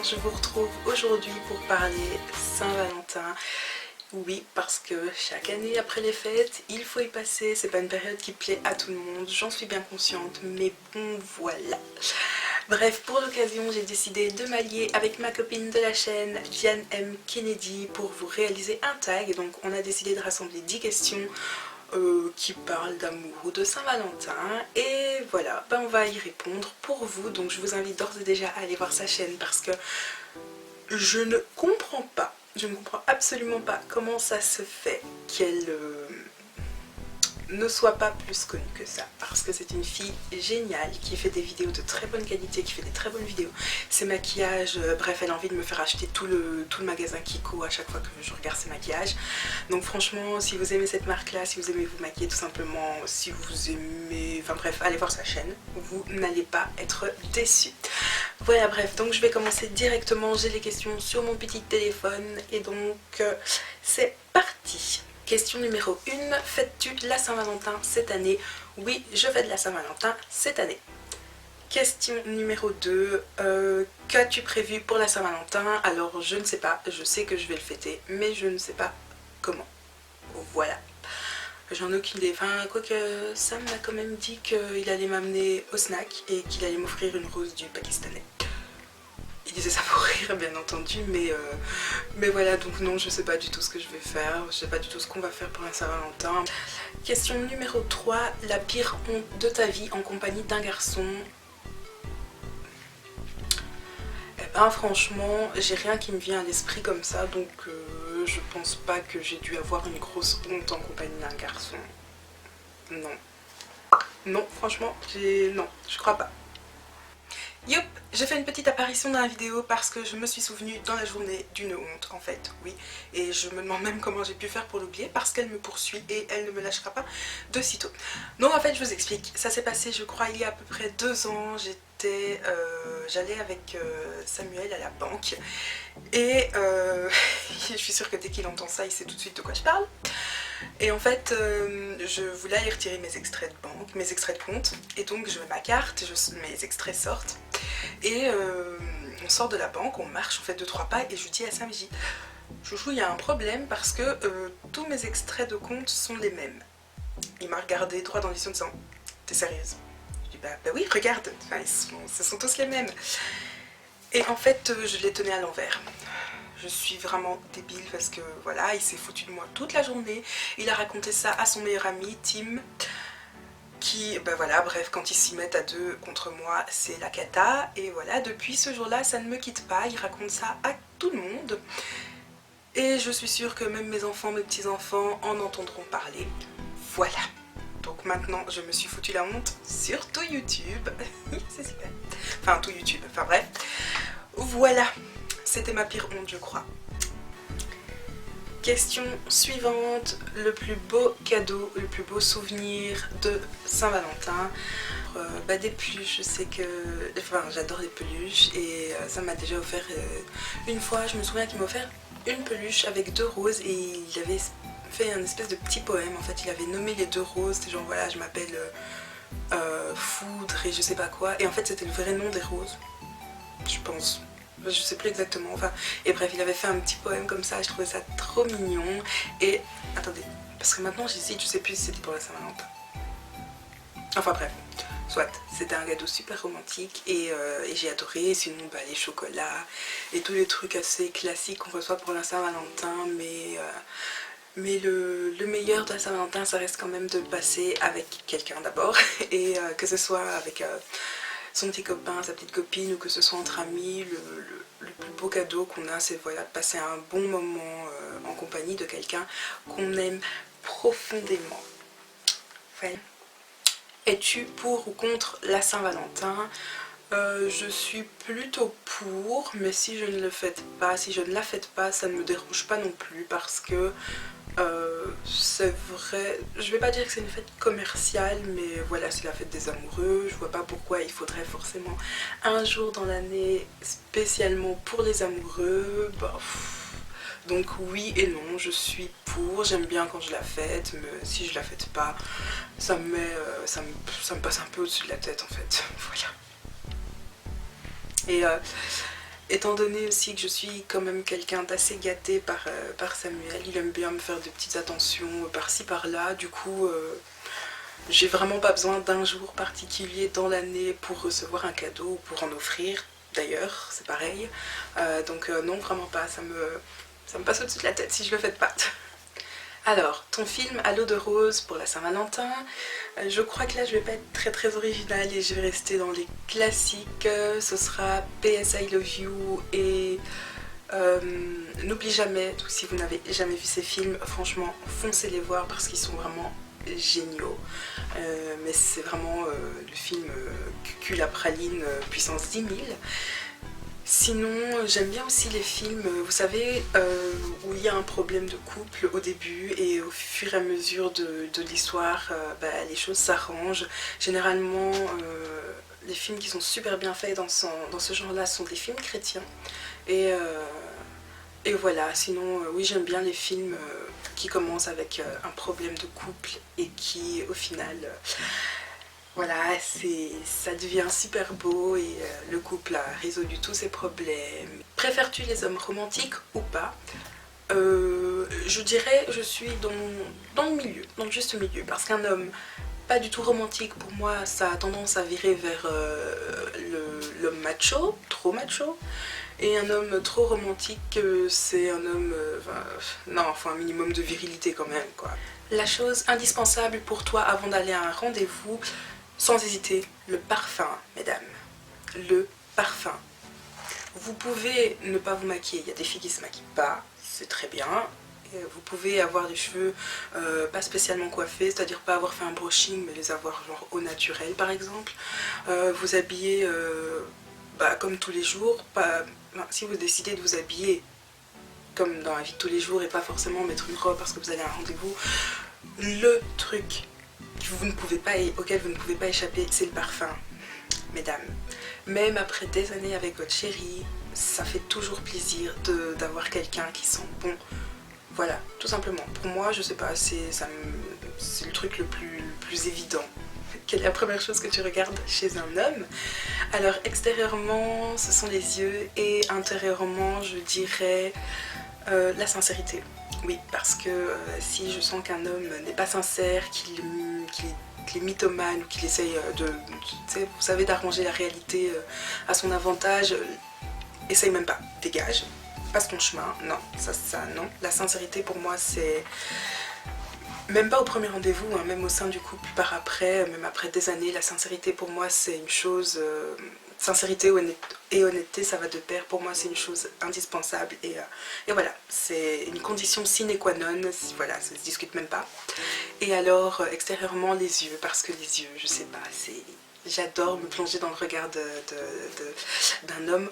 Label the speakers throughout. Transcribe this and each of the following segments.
Speaker 1: je vous retrouve aujourd'hui pour parler Saint-Valentin. Oui, parce que chaque année après les fêtes, il faut y passer. C'est pas une période qui plaît à tout le monde, j'en suis bien consciente, mais bon voilà. Bref, pour l'occasion, j'ai décidé de m'allier avec ma copine de la chaîne, Diane M. Kennedy, pour vous réaliser un tag. Donc on a décidé de rassembler 10 questions qui parlent d'amour ou de Saint-Valentin, et voilà, on va y répondre pour vous. Donc je vous invite d'ores et déjà à aller voir sa chaîne parce que je ne comprends absolument pas comment ça se fait qu'elle ne soit pas plus connue que ça, parce que c'est une fille géniale qui fait des vidéos de très bonne qualité, qui fait des très bonnes vidéos. Ses maquillages, bref, elle a envie de me faire acheter tout le magasin Kiko à chaque fois que je regarde ses maquillages. Donc franchement, si vous aimez cette marque là, si vous aimez vous maquiller tout simplement, si vous aimez, enfin bref, allez voir sa chaîne, vous n'allez pas être déçus. Voilà, bref, donc je vais commencer directement, j'ai les questions sur mon petit téléphone et donc c'est parti. Question numéro 1, fêtes-tu la Saint-Valentin cette année? Oui, je fête la Saint-Valentin cette année. Question numéro 2, qu'as-tu prévu pour la Saint-Valentin? Alors je ne sais pas, je sais que je vais le fêter, mais je ne sais pas comment. Voilà. J'en ai aucune idée, enfin quoique Sam m'a quand même dit qu'il allait m'amener au snack et qu'il allait m'offrir une rose du Pakistanais. Il disait ça pour rire bien entendu, mais voilà, donc non, je sais pas du tout ce que je vais faire, je sais pas du tout ce qu'on va faire pour la Saint-Valentin. Question numéro 3, la pire honte de ta vie en compagnie d'un garçon? Eh ben franchement, j'ai rien qui me vient à l'esprit comme ça, donc je pense pas que j'ai dû avoir une grosse honte en compagnie d'un garçon. Non. Non, franchement, non, je crois pas. Youp, j'ai fait une petite apparition dans la vidéo parce que je me suis souvenue dans la journée d'une honte en fait, oui. Et je me demande même comment j'ai pu faire pour l'oublier parce qu'elle me poursuit et elle ne me lâchera pas de sitôt. Donc en fait je vous explique, ça s'est passé je crois il y a à peu près 2 ans, j'allais avec Samuel à la banque et je suis sûre que dès qu'il entend ça il sait tout de suite de quoi je parle. Et en fait, je voulais aller retirer mes extraits de banque, mes extraits de compte, et donc je mets ma carte, mes extraits sortent, et on sort de la banque, on marche, on fait 2-3 pas, et je dis à Sam, chouchou, il y a un problème parce que tous mes extraits de compte sont les mêmes. Il m'a regardé droit dans les yeux en disant, t'es sérieuse? Je dis, bah oui, regarde, enfin, ce sont tous les mêmes. Et en fait, je les tenais à l'envers. Je suis vraiment débile parce que voilà, il s'est foutu de moi toute la journée. Il a raconté ça à son meilleur ami, Tim, qui, ben voilà, bref, quand ils s'y mettent à deux contre moi, c'est la cata. Et voilà, depuis ce jour-là, ça ne me quitte pas. Il raconte ça à tout le monde. Et je suis sûre que même mes enfants, mes petits-enfants en entendront parler. Voilà. Donc maintenant, je me suis foutu la honte sur tout YouTube. C'est super. Enfin, tout YouTube, enfin bref. Voilà. C'était ma pire honte, je crois. Question suivante, le plus beau cadeau, le plus beau souvenir de Saint-Valentin? Des peluches, je sais que... Enfin, j'adore les peluches et ça m'a déjà offert une fois, je me souviens qu'il m'a offert une peluche avec 2 roses et il avait fait un espèce de petit poème. En fait, il avait nommé les 2 roses, c'était genre voilà, je m'appelle Foudre et je sais pas quoi. Et en fait, c'était le vrai nom des roses, je pense. Je sais plus exactement, enfin, et bref, il avait fait un petit poème comme ça, je trouvais ça trop mignon. Et, attendez, parce que maintenant j'hésite, je sais plus si c'était pour la Saint-Valentin. Enfin bref, soit, c'était un cadeau super romantique et j'ai adoré. Sinon, les chocolats et tous les trucs assez classiques qu'on reçoit pour la Saint-Valentin, mais le meilleur de la Saint-Valentin, ça reste quand même de passer avec quelqu'un d'abord, et que ce soit avec... son petit copain, sa petite copine, ou que ce soit entre amis, le plus beau cadeau qu'on a, c'est voilà, de passer un bon moment en compagnie de quelqu'un qu'on aime profondément. Ouais. Es-tu pour ou contre la Saint-Valentin? Je suis plutôt pour, mais si je ne le fête pas, si je ne la fête pas, ça ne me dérange pas non plus parce que c'est vrai, je vais pas dire que c'est une fête commerciale, mais voilà, c'est la fête des amoureux. Je vois pas pourquoi il faudrait forcément un jour dans l'année spécialement pour les amoureux. Donc oui et non, je suis pour, j'aime bien quand je la fête, mais si je la fête pas, ça me passe un peu au-dessus de la tête en fait, voilà. Et étant donné aussi que je suis quand même quelqu'un d'assez gâté par Samuel, il aime bien me faire des petites attentions par-ci par-là, du coup j'ai vraiment pas besoin d'un jour particulier dans l'année pour recevoir un cadeau ou pour en offrir, d'ailleurs c'est pareil, donc non vraiment pas, ça me passe au-dessus de la tête si je le fais pas. Alors, ton film à l'eau de rose pour la Saint-Valentin, je crois que là je vais pas être très originale et je vais rester dans les classiques. Ce sera PS I Love You et N'oublie jamais. Donc, si vous n'avez jamais vu ces films, franchement foncez les voir parce qu'ils sont vraiment géniaux. Mais c'est vraiment le film cul la praline puissance 10 000. Sinon, j'aime bien aussi les films, vous savez, où il y a un problème de couple au début et au fur et à mesure de l'histoire, les choses s'arrangent. Généralement, les films qui sont super bien faits dans ce genre-là sont des films chrétiens. Et voilà, sinon, oui, j'aime bien les films qui commencent avec un problème de couple et qui, au final... Voilà, ça devient super beau et le couple a résolu tous ses problèmes. Préfères-tu les hommes romantiques ou pas? Je dirais je suis dans le milieu, dans le juste milieu. Parce qu'un homme pas du tout romantique, pour moi, ça a tendance à virer vers l'homme macho, trop macho. Et un homme trop romantique, c'est un homme... non, il faut un minimum de virilité quand même, quoi. La chose indispensable pour toi avant d'aller à un rendez-vous, sans hésiter, le parfum, mesdames. Le parfum. Vous pouvez ne pas vous maquiller, il y a des filles qui se maquillent pas, c'est très bien. Vous pouvez avoir des cheveux pas spécialement coiffés, c'est-à-dire pas avoir fait un brushing, mais les avoir genre au naturel par exemple. Vous habiller comme tous les jours, si vous décidez de vous habiller comme dans la vie de tous les jours et pas forcément mettre une robe parce que vous allez à un rendez-vous, le truc auquel vous ne pouvez pas échapper, c'est le parfum, mesdames. Même après des années avec votre chéri, ça fait toujours plaisir d'avoir quelqu'un qui sent bon. Voilà, tout simplement. Pour moi, je sais pas, c'est le truc le plus évident. Quelle est la première chose que tu regardes chez un homme? Alors, extérieurement, ce sont les yeux et intérieurement, je dirais la sincérité. Oui, parce que si je sens qu'un homme n'est pas sincère, qu'il est mythomane ou qu'il essaye vous savez, d'arranger la réalité à son avantage, essaye même pas, dégage, passe ton chemin, non, ça non. La sincérité pour moi c'est, même pas au premier rendez-vous, hein, même au sein du couple par après, même après des années, la sincérité pour moi c'est une chose, sincérité et honnêteté ça va de pair, pour moi c'est une chose indispensable et voilà, c'est une condition sine qua non, voilà, ça se discute même pas. Et alors extérieurement les yeux, parce que les yeux, je sais pas, j'adore me plonger dans le regard d'un homme,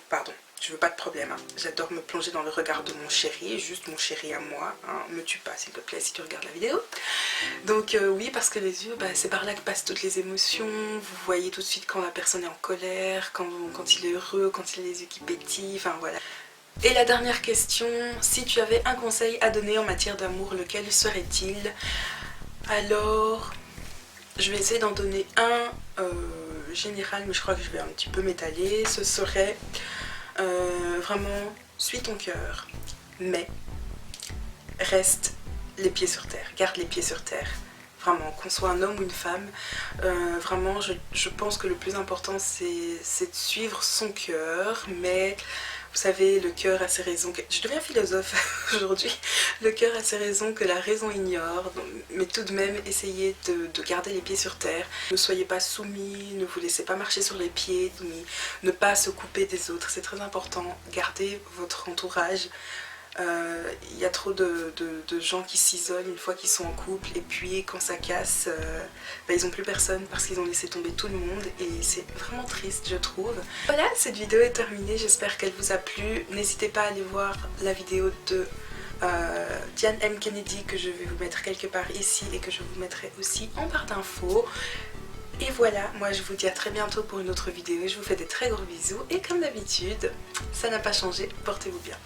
Speaker 1: pardon, je veux pas de problème, hein. J'adore me plonger dans le regard de mon chéri, juste mon chéri à moi, hein. Me tue pas s'il te plaît si tu regardes la vidéo. Donc oui, parce que les yeux, c'est par là que passent toutes les émotions, vous voyez tout de suite quand la personne est en colère, quand il est heureux, quand il a les yeux qui pétillent, enfin voilà. Et la dernière question, si tu avais un conseil à donner en matière d'amour, lequel serait-il? Alors, je vais essayer d'en donner un général, mais je crois que je vais un petit peu m'étaler. Ce serait vraiment, suis ton cœur, mais reste les pieds sur terre, garde les pieds sur terre. Vraiment, qu'on soit un homme ou une femme, vraiment, je pense que le plus important, c'est de suivre son cœur, mais... Vous savez, le cœur a ses raisons, je deviens philosophe aujourd'hui, le cœur a ses raisons que la raison ignore, mais tout de même, essayez de garder les pieds sur terre. Ne soyez pas soumis, ne vous laissez pas marcher sur les pieds, ne pas se couper des autres, c'est très important. Gardez votre entourage. Il y a trop de gens qui s'isolent une fois qu'ils sont en couple et puis quand ça casse, ils n'ont plus personne parce qu'ils ont laissé tomber tout le monde et c'est vraiment triste je trouve. Voilà, cette vidéo est terminée, j'espère qu'elle vous a plu. N'hésitez pas à aller voir la vidéo de Diane M. Kennedy que je vais vous mettre quelque part ici et que je vous mettrai aussi en barre d'infos. Et voilà, moi je vous dis à très bientôt pour une autre vidéo, je vous fais des très gros bisous et comme d'habitude, ça n'a pas changé, portez-vous bien.